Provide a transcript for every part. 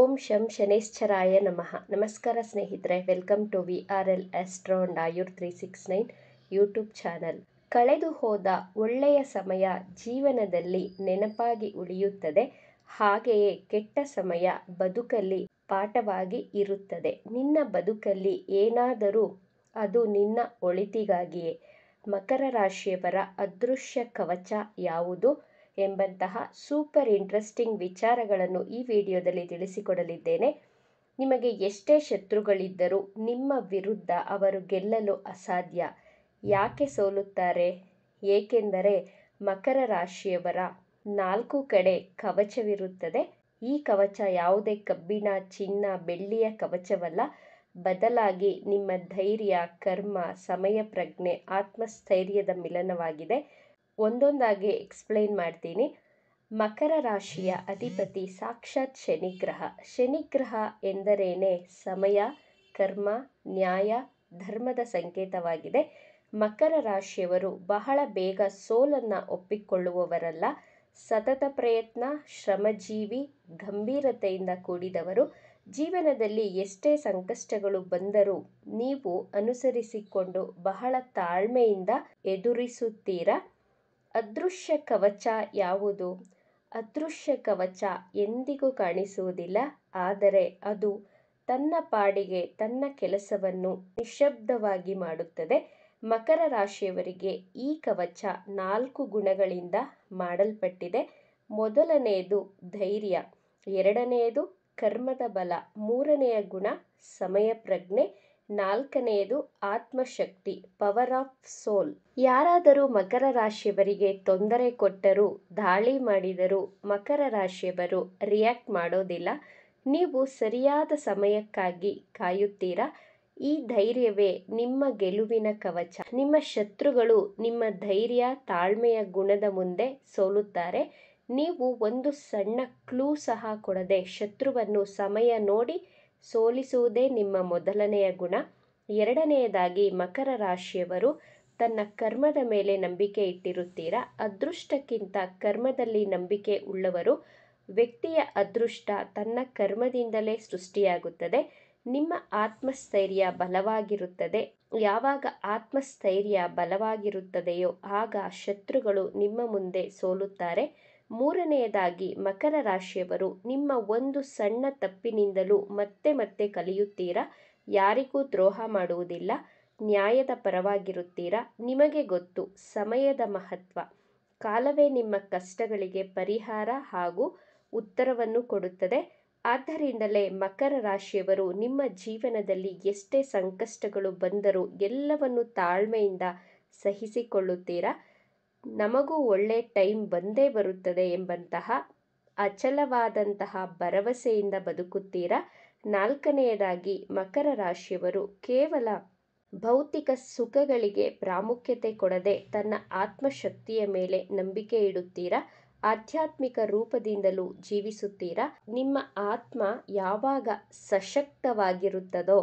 ಓಂ ಶಂ ಶನೇಶ್ಚರಾಯ ನಮಃ. ನಮಸ್ಕಾರ ಸ್ನೇಹಿತರೆ, welcome to VRL astro and Ayur 369 YouTube channel. ಕಳೆದು ಹೋದ ಒಳ್ಳೆಯ ಸಮಯ ಜೀವನದಲ್ಲಿ ನೆನಪಾಗಿ ಉಳಿಯುತ್ತದೆ. ಹಾಗೆಯೇ ಕೆಟ್ಟ ಸಮಯ ಬದುಕಲ್ಲಿ ಪಾಠವಾಗಿ ಇರುತ್ತದೆ. ನಿನ್ನ ಬದುಕಲ್ಲಿ ಏನಾದರೂ ಅದು ನಿನ್ನ ಒಳಿತಿಗಾಗಿಯೇ. ಮಕರ ರಾಶಿಯವರ ಅದೃಶ್ಯ ಕವಚ ಯಾವುದು ಎಂಬಂತಹ ಸೂಪರ್ ಇಂಟ್ರೆಸ್ಟಿಂಗ್ ವಿಚಾರಗಳನ್ನು ಈ ವಿಡಿಯೋದಲ್ಲಿ ತಿಳಿಸಿಕೊಡಲಿದ್ದೇನೆ. ನಿಮಗೆ ಎಷ್ಟೇ ಶತ್ರುಗಳಿದ್ದರೂ ನಿಮ್ಮ ವಿರುದ್ಧ ಅವರು ಗೆಲ್ಲಲು ಅಸಾಧ್ಯ. ಯಾಕೆ ಸೋಲುತ್ತಾರೆ? ಏಕೆಂದರೆ ಮಕರ ರಾಶಿಯವರ 4 ಕಡೆ ಕವಚವಿರುತ್ತದೆ. ಈ ಕವಚ ಯಾವುದೇ ಕಬ್ಬಿಣ, ಚಿನ್ನ, ಬೆಳ್ಳಿಯ ಕವಚವಲ್ಲ. ಬದಲಾಗಿ ನಿಮ್ಮ ಧೈರ್ಯ, ಕರ್ಮ, ಸಮಯ ಪ್ರಜ್ಞೆ, ಆತ್ಮಸ್ಥೈರ್ಯದ ಮಿಲನವಾಗಿದೆ. ಒಂದೊಂದಾಗಿ ಎಕ್ಸ್ಪ್ಲೈನ್ ಮಾಡ್ತೀನಿ. ಮಕರ ರಾಶಿಯ ಅಧಿಪತಿ ಸಾಕ್ಷಾತ್ ಶನಿಗ್ರಹ. ಶನಿಗ್ರಹ ಎಂದರೇನೆ ಸಮಯ, ಕರ್ಮ, ನ್ಯಾಯ, ಧರ್ಮದ ಸಂಕೇತವಾಗಿದೆ. ಮಕರ ರಾಶಿಯವರು ಬಹಳ ಬೇಗ ಸೋಲನ್ನು ಒಪ್ಪಿಕೊಳ್ಳುವವರಲ್ಲ. ಸತತ ಪ್ರಯತ್ನ, ಶ್ರಮಜೀವಿ, ಗಂಭೀರತೆಯಿಂದ ಕೂಡಿದವರು. ಜೀವನದಲ್ಲಿ ಎಷ್ಟೇ ಸಂಕಷ್ಟಗಳು ಬಂದರೂ ನೀವು ಅನುಸರಿಸಿಕೊಂಡು ಬಹಳ ತಾಳ್ಮೆಯಿಂದ ಎದುರಿಸುತ್ತೀರಾ. ಅದೃಶ್ಯ ಕವಚ ಯಾವುದು? ಅದೃಶ್ಯ ಕವಚ ಎಂದಿಗೂ ಕಾಣಿಸುವುದಿಲ್ಲ, ಆದರೆ ಅದು ತನ್ನ ಪಾಡಿಗೆ ತನ್ನ ಕೆಲಸವನ್ನು ನಿಶ್ಶಬ್ದವಾಗಿ ಮಾಡುತ್ತದೆ. ಮಕರ ರಾಶಿಯವರಿಗೆ ಈ ಕವಚ 4 ಗುಣಗಳಿಂದ ಮಾಡಲ್ಪಟ್ಟಿದೆ. ಮೊದಲನೆಯದು ಧೈರ್ಯ, ಎರಡನೆಯದು ಕರ್ಮದ ಬಲ, ಮೂರನೆಯ ಗುಣ ಸಮಯ ಪ್ರಜ್ಞೆ, ನಾಲ್ಕನೆಯದು ಆತ್ಮಶಕ್ತಿ, ಪವರ್ ಆಫ್ ಸೋಲ್. ಯಾರಾದರೂ ಮಕರ ರಾಶಿಯವರಿಗೆ ತೊಂದರೆ ಕೊಟ್ಟರೂ, ದಾಳಿ ಮಾಡಿದರೂ ಮಕರ ರಾಶಿಯವರು ರಿಯಾಕ್ಟ್ ಮಾಡೋದಿಲ್ಲ. ನೀವು ಸರಿಯಾದ ಸಮಯಕ್ಕಾಗಿ ಕಾಯುತ್ತೀರಾ. ಈ ಧೈರ್ಯವೇ ನಿಮ್ಮ ಗೆಲುವಿನ ಕವಚ. ನಿಮ್ಮ ಶತ್ರುಗಳು ನಿಮ್ಮ ಧೈರ್ಯ, ತಾಳ್ಮೆಯ ಗುಣದ ಮುಂದೆ ಸೋಲುತ್ತಾರೆ. ನೀವು ಒಂದು ಸಣ್ಣ ಕ್ಲೂ ಸಹ ಕೊಡದೆ ಶತ್ರುವನ್ನು ಸಮಯ ನೋಡಿ ಸೋಲಿಸುವುದೇ ನಿಮ್ಮ ಮೊದಲನೆಯ ಗುಣ. ಎರಡನೆಯದಾಗಿ ಮಕರ ರಾಶಿಯವರು ತನ್ನ ಕರ್ಮದ ಮೇಲೆ ನಂಬಿಕೆ ಇಟ್ಟಿರುತ್ತೀರಾ. ಅದೃಷ್ಟಕ್ಕಿಂತ ಕರ್ಮದಲ್ಲಿ ನಂಬಿಕೆ ಉಳ್ಳವರು. ವ್ಯಕ್ತಿಯ ಅದೃಷ್ಟ ತನ್ನ ಕರ್ಮದಿಂದಲೇ ಸೃಷ್ಟಿಯಾಗುತ್ತದೆ. ನಿಮ್ಮ ಆತ್ಮಸ್ಥೈರ್ಯ ಬಲವಾಗಿರುತ್ತದೆ. ಯಾವಾಗ ಆತ್ಮಸ್ಥೈರ್ಯ ಬಲವಾಗಿರುತ್ತದೆಯೋ ಆಗ ಶತ್ರುಗಳು ನಿಮ್ಮ ಮುಂದೆ ಸೋಲುತ್ತಾರೆ. ಮೂರನೆಯದಾಗಿ ಮಕರ ರಾಶಿಯವರು ನಿಮ್ಮ ಒಂದು ಸಣ್ಣ ತಪ್ಪಿನಿಂದಲೂ ಮತ್ತೆ ಮತ್ತೆ ಕಲಿಯುತ್ತೀರಾ. ಯಾರಿಗೂ ದ್ರೋಹ ಮಾಡುವುದಿಲ್ಲ. ನ್ಯಾಯದ ಪರವಾಗಿರುತ್ತೀರಾ. ನಿಮಗೆ ಗೊತ್ತು ಸಮಯದ ಮಹತ್ವ. ಕಾಲವೇ ನಿಮ್ಮ ಕಷ್ಟಗಳಿಗೆ ಪರಿಹಾರ ಹಾಗೂ ಉತ್ತರವನ್ನು ಕೊಡುತ್ತದೆ. ಆದ್ದರಿಂದಲೇ ಮಕರ ರಾಶಿಯವರು ನಿಮ್ಮ ಜೀವನದಲ್ಲಿ ಎಷ್ಟೇ ಸಂಕಷ್ಟಗಳು ಬಂದರೂ ಎಲ್ಲವನ್ನು ತಾಳ್ಮೆಯಿಂದ ಸಹಿಸಿಕೊಳ್ಳುತ್ತೀರಾ. ನಮಗೂ ಒಳ್ಳೆ ಟೈಮ್ ಬಂದೇ ಬರುತ್ತದೆ ಎಂಬಂತಹ ಅಚಲವಾದಂತಹ ಭರವಸೆಯಿಂದ ಬದುಕುತ್ತೀರಾ. ನಾಲ್ಕನೆಯದಾಗಿ ಮಕರ ರಾಶಿಯವರು ಕೇವಲ ಭೌತಿಕ ಸುಖಗಳಿಗೆ ಪ್ರಾಮುಖ್ಯತೆ ಕೊಡದೆ ತನ್ನ ಆತ್ಮಶಕ್ತಿಯ ಮೇಲೆ ನಂಬಿಕೆ ಇಡುತ್ತೀರಾ. ಆಧ್ಯಾತ್ಮಿಕ ರೂಪದಿಂದಲೂ ಜೀವಿಸುತ್ತೀರಾ. ನಿಮ್ಮ ಆತ್ಮ ಯಾವಾಗ ಸಶಕ್ತವಾಗಿರುತ್ತದೋ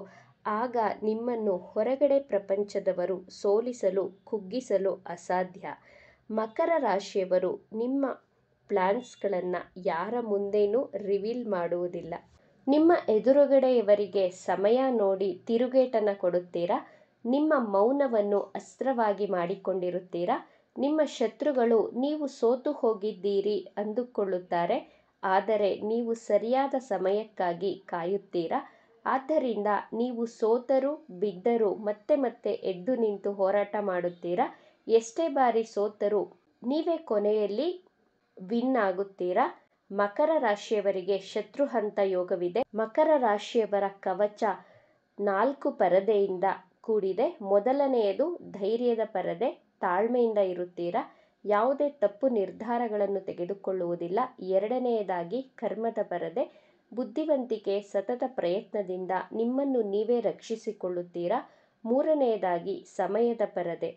ಆಗ ನಿಮ್ಮನ್ನು ಹೊರಗಡೆ ಪ್ರಪಂಚದವರು ಸೋಲಿಸಲು, ಕುಗ್ಗಿಸಲು ಅಸಾಧ್ಯ. ಮಕರ ರಾಶಿಯವರು ನಿಮ್ಮ ಪ್ಲಾನ್ಸ್ಗಳನ್ನು ಯಾರ ಮುಂದೇನೂ ರಿವೀಲ್ ಮಾಡುವುದಿಲ್ಲ. ನಿಮ್ಮ ಎದುರುಗಡೆಯವರಿಗೆ ಸಮಯ ನೋಡಿ ತಿರುಗೇಟನ್ನು ಕೊಡುತ್ತೀರಾ. ನಿಮ್ಮ ಮೌನವನ್ನು ಅಸ್ತ್ರವಾಗಿ ಮಾಡಿಕೊಂಡಿರುತ್ತೀರಾ. ನಿಮ್ಮ ಶತ್ರುಗಳು ನೀವು ಸೋತು ಹೋಗಿದ್ದೀರಿ ಅಂದುಕೊಳ್ಳುತ್ತಾರೆ. ಆದರೆ ನೀವು ಸರಿಯಾದ ಸಮಯಕ್ಕಾಗಿ ಕಾಯುತ್ತೀರಾ. ಆದ್ದರಿಂದ ನೀವು ಸೋತರೂ ಬಿದ್ದರೂ ಮತ್ತೆ ಮತ್ತೆ ಎದ್ದು ನಿಂತು ಹೋರಾಟ ಮಾಡುತ್ತೀರಾ. ಎಷ್ಟೇ ಬಾರಿ ಸೋತರೂ ನೀವೇ ಕೊನೆಯಲ್ಲಿ ವಿನ್ ಆಗುತ್ತೀರಾ. ಮಕರ ರಾಶಿಯವರಿಗೆ ಶತ್ರು ಹಂತ ಯೋಗವಿದೆ. ಮಕರ ರಾಶಿಯವರ ಕವಚ 4 ಪರದೆಯಿಂದ ಕೂಡಿದೆ. ಮೊದಲನೆಯದು ಧೈರ್ಯದ ಪರದೆ. ತಾಳ್ಮೆಯಿಂದ ಇರುತ್ತೀರಾ. ಯಾವುದೇ ತಪ್ಪು ನಿರ್ಧಾರಗಳನ್ನು ತೆಗೆದುಕೊಳ್ಳುವುದಿಲ್ಲ. ಎರಡನೆಯದಾಗಿ ಕರ್ಮದ ಪರದೆ. ಬುದ್ಧಿವಂತಿಕೆ, ಸತತ ಪ್ರಯತ್ನದಿಂದ ನಿಮ್ಮನ್ನು ನೀವೇ ರಕ್ಷಿಸಿಕೊಳ್ಳುತ್ತೀರಾ. ಮೂರನೆಯದಾಗಿ ಸಮಯದ ಪರದೆ.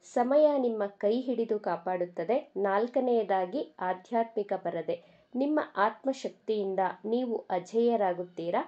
ಸಮಯ ನಿಮ್ಮ ಕೈ ಹಿಡಿದು ಕಾಪಾಡುತ್ತದೆ. ನಾಲ್ಕನೆಯದಾಗಿ ಆಧ್ಯಾತ್ಮಿಕ ಪರದೆ. ನಿಮ್ಮ ಆತ್ಮಶಕ್ತಿಯಿಂದ ನೀವು ಅಜೇಯರಾಗುತ್ತೀರಾ.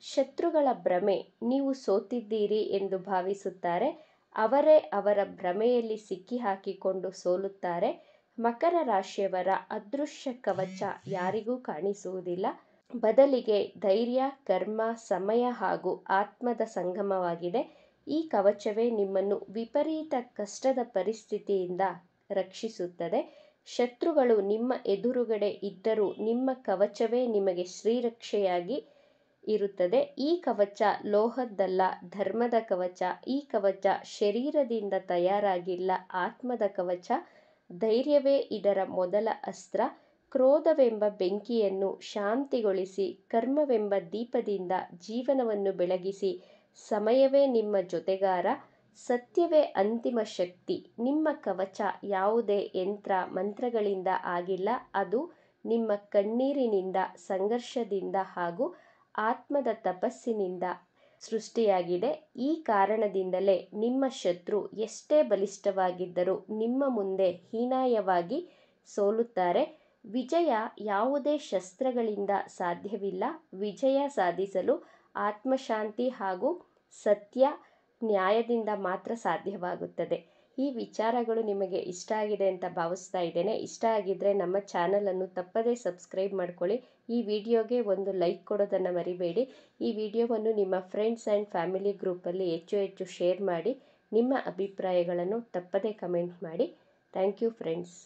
ಶತ್ರುಗಳ ಭ್ರಮೆ ನೀವು ಸೋತಿದ್ದೀರಿ ಎಂದು ಭಾವಿಸುತ್ತಾರೆ. ಅವರೇ ಅವರ ಭ್ರಮೆಯಲ್ಲಿ ಸಿಕ್ಕಿಹಾಕಿಕೊಂಡು ಸೋಲುತ್ತಾರೆ. ಮಕರ ರಾಶಿಯವರ ಅದೃಶ್ಯ ಕವಚ ಯಾರಿಗೂ ಕಾಣಿಸುವುದಿಲ್ಲ. ಬದಲಿಗೆ ಧೈರ್ಯ, ಕರ್ಮ, ಸಮಯ ಹಾಗೂ ಆತ್ಮದ ಸಂಗಮವಾಗಿದೆ. ಈ ಕವಚವೇ ನಿಮ್ಮನ್ನು ವಿಪರೀತ ಕಷ್ಟದ ಪರಿಸ್ಥಿತಿಯಿಂದ ರಕ್ಷಿಸುತ್ತದೆ. ಶತ್ರುಗಳು ನಿಮ್ಮ ಎದುರುಗಡೆ ಇದ್ದರೂ ನಿಮ್ಮ ಕವಚವೇ ನಿಮಗೆ ಶ್ರೀರಕ್ಷೆಯಾಗಿ ಇರುತ್ತದೆ. ಈ ಕವಚ ಲೋಹದ್ದಲ್ಲ, ಧರ್ಮದ ಕವಚ. ಈ ಕವಚ ಶರೀರದಿಂದ ತಯಾರಾಗಿಲ್ಲ, ಆತ್ಮದ ಕವಚ. ಧೈರ್ಯವೇ ಇದರ ಮೊದಲ ಅಸ್ತ್ರ. ಕ್ರೋಧವೆಂಬ ಬೆಂಕಿಯನ್ನು ಶಾಂತಿಗೊಳಿಸಿ, ಕರ್ಮವೆಂಬ ದೀಪದಿಂದ ಜೀವನವನ್ನು ಬೆಳಗಿಸಿ. ಸಮಯವೇ ನಿಮ್ಮ ಜೊತೆಗಾರ, ಸತ್ಯವೇ ಅಂತಿಮ ಶಕ್ತಿ. ನಿಮ್ಮ ಕವಚ ಯಾವುದೇ ಯಂತ್ರ ಮಂತ್ರಗಳಿಂದ ಆಗಿಲ್ಲ, ಅದು ನಿಮ್ಮ ಕಣ್ಣೀರಿನಿಂದ, ಸಂಘರ್ಷದಿಂದ ಹಾಗೂ ಆತ್ಮದ ತಪಸ್ಸಿನಿಂದ ಸೃಷ್ಟಿಯಾಗಿದೆ. ಈ ಕಾರಣದಿಂದಲೇ ನಿಮ್ಮ ಶತ್ರು ಎಷ್ಟೇ ಬಲಿಷ್ಠವಾಗಿದ್ದರೂ ನಿಮ್ಮ ಮುಂದೆ ಹೀನಾಯವಾಗಿ ಸೋಲುತ್ತಾರೆ. ವಿಜಯ ಯಾವುದೇ ಶಸ್ತ್ರಗಳಿಂದ ಸಾಧ್ಯವಿಲ್ಲ. ವಿಜಯ ಸಾಧಿಸಲು ಆತ್ಮಶಾಂತಿ ಹಾಗೂ ಸತ್ಯ, ನ್ಯಾಯದಿಂದ ಮಾತ್ರ ಸಾಧ್ಯವಾಗುತ್ತದೆ. ಈ ವಿಚಾರಗಳು ನಿಮಗೆ ಇಷ್ಟ ಆಗಿದೆ ಅಂತ ಭಾವಿಸ್ತಾ ಇದ್ದೇನೆ. ಇಷ್ಟ ಆಗಿದ್ದರೆ ನಮ್ಮ ಚಾನಲನ್ನು ತಪ್ಪದೇ ಸಬ್ಸ್ಕ್ರೈಬ್ ಮಾಡ್ಕೊಳ್ಳಿ. ಈ ವಿಡಿಯೋಗೆ ಒಂದು ಲೈಕ್ ಕೊಡೋದನ್ನು ಮರಿಬೇಡಿ. ಈ ವಿಡಿಯೋವನ್ನು ನಿಮ್ಮ ಫ್ರೆಂಡ್ಸ್ ಆ್ಯಂಡ್ ಫ್ಯಾಮಿಲಿ ಗ್ರೂಪಲ್ಲಿ ಹೆಚ್ಚು ಶೇರ್ ಮಾಡಿ. ನಿಮ್ಮ ಅಭಿಪ್ರಾಯಗಳನ್ನು ತಪ್ಪದೇ ಕಮೆಂಟ್ ಮಾಡಿ. Thank you friends.